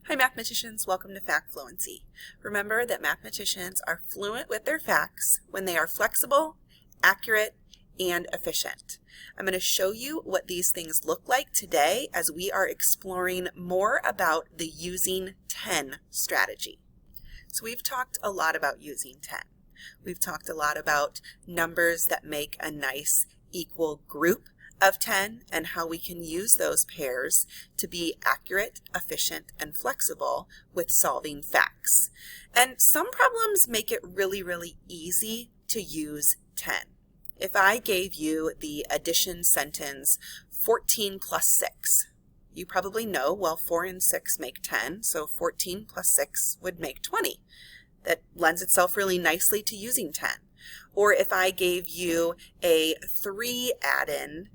Hi mathematicians, welcome to Fact Fluency. Remember that mathematicians are fluent with their facts when they are flexible, accurate, and efficient. I'm going to show you what these things look like today as we are exploring more about the using 10 strategy. So we've talked a lot about using 10. We've talked a lot about numbers that make a nice equal group of 10 and how we can use those pairs to be accurate, efficient, and flexible with solving facts. And some problems make it really easy to use 10. If I gave you the addition sentence 14 plus 6, you probably know, well, 4 and 6 make 10, so 14 plus 6 would make 20. That lends itself really nicely to using 10. Or if I gave you a 3 add-in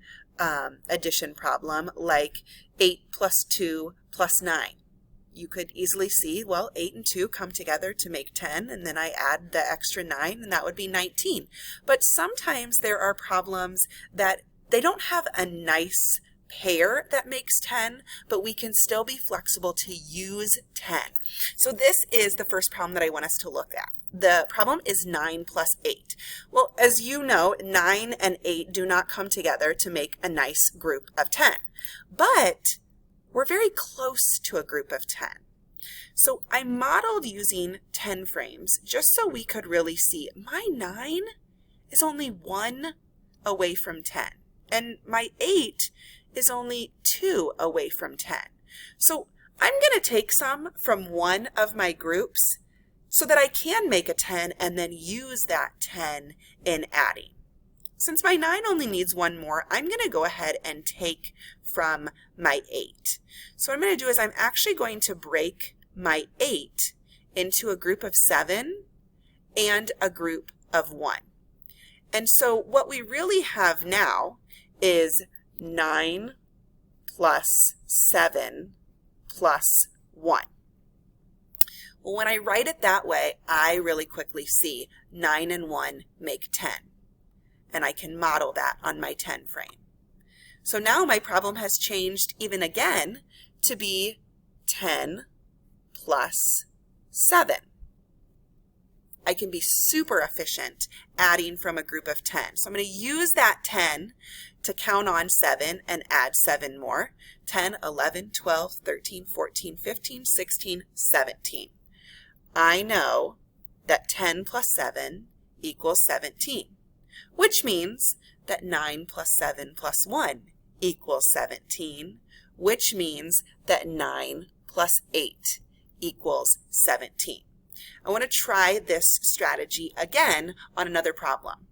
addition problem like 8 plus 2 plus 9. You could easily see, well, 8 and 2 come together to make 10, and then I add the extra 9, and that would be 19. But sometimes there are problems that they don't have a nice pair that makes 10, but we can still be flexible to use 10. So this is the first problem that I want us to look at. The problem is 9 plus 8. Well, as you know, 9 and 8 do not come together to make a nice group of 10, but we're very close to a group of 10. So I modeled using 10 frames just so we could really see my 9 is only 1 away from 10, and my 8 is only 2 away from 10. So I'm going to take some from one of my groups so that I can make a 10 and then use that 10 in adding. Since my 9 only needs one more, I'm going to go ahead and take from my 8. So what I'm going to do is I'm actually going to break my 8 into a group of 7 and a group of 1. And so what we really have now is 9 plus 7 plus 1. Well, when I write it that way, I really quickly see 9 and 1 make 10. And I can model that on my 10 frame. So now my problem has changed even again to be 10 plus 7. I can be super efficient adding from a group of 10. So I'm going to use that 10 to count on 7 and add 7 more. 10, 11, 12, 13, 14, 15, 16, 17. I know that 10 plus 7 equals 17, which means that 9 plus 7 plus 1 equals 17, which means that 9 plus 8 equals 17. I want to try this strategy again on another problem.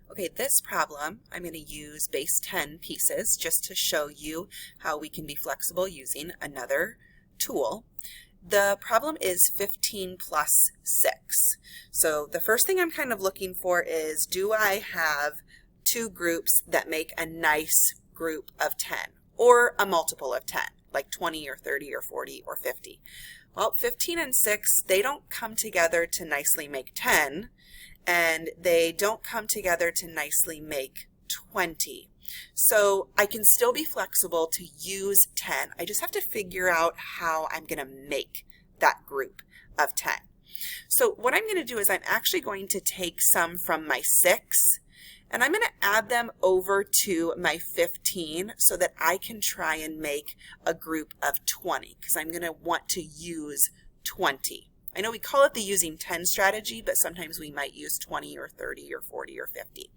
Okay, this problem, I'm going to use base 10 pieces just to show you how we can be flexible using another tool. The problem is 15 plus 6. So the first thing I'm kind of looking for is, do I have two groups that make a nice group of 10, or a multiple of 10, like 20 or 30 or 40 or 50? Well, 15 and 6, they don't come together to nicely make 10, and they don't come together to nicely make 20. So I can still be flexible to use 10. I just have to figure out how I'm going to make that group of 10. So what I'm going to do is I'm actually going to take some from my 6, and I'm going to add them over to my 15 so that I can try and make a group of 20, because I'm going to want to use 20. I know we call it the using 10 strategy, but sometimes we might use 20 or 30 or 40 or 50.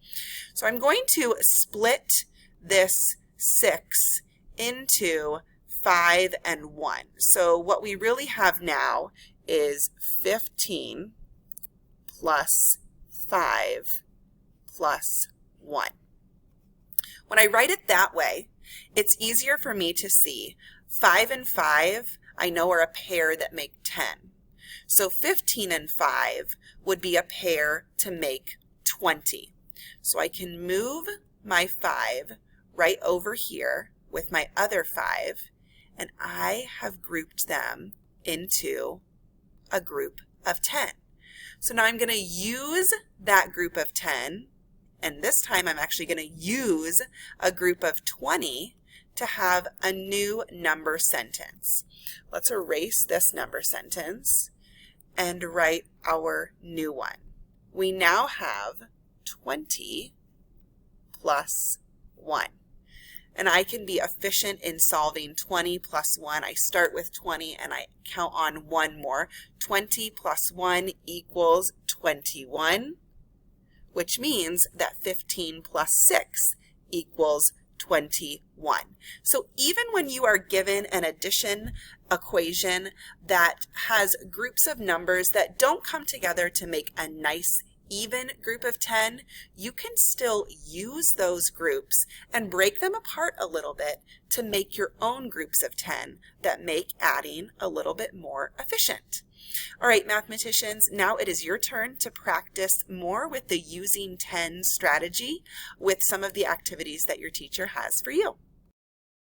So I'm going to split this 6 into 5 and 1. So what we really have now is 15 plus 5 plus 1. When I write it that way, it's easier for me to see 5 and 5 I know are a pair that make 10. So 15 and 5 would be a pair to make 20. So I can move my 5 right over here with my other 5, and I have grouped them into a group of 10. So now I'm going to use that group of 10, and this time I'm actually going to use a group of 20 to have a new number sentence. Let's erase this number sentence and write our new one. We now have 20 plus 1. And I can be efficient in solving 20 plus 1. I start with 20 and I count on one more. 20 plus 1 equals 21, which means that 15 plus 6 equals 21. So even when you are given an addition equation that has groups of numbers that don't come together to make a nice even group of 10, you can still use those groups and break them apart a little bit to make your own groups of 10 that make adding a little bit more efficient. All right, mathematicians, now it is your turn to practice more with the using 10 strategy with some of the activities that your teacher has for you.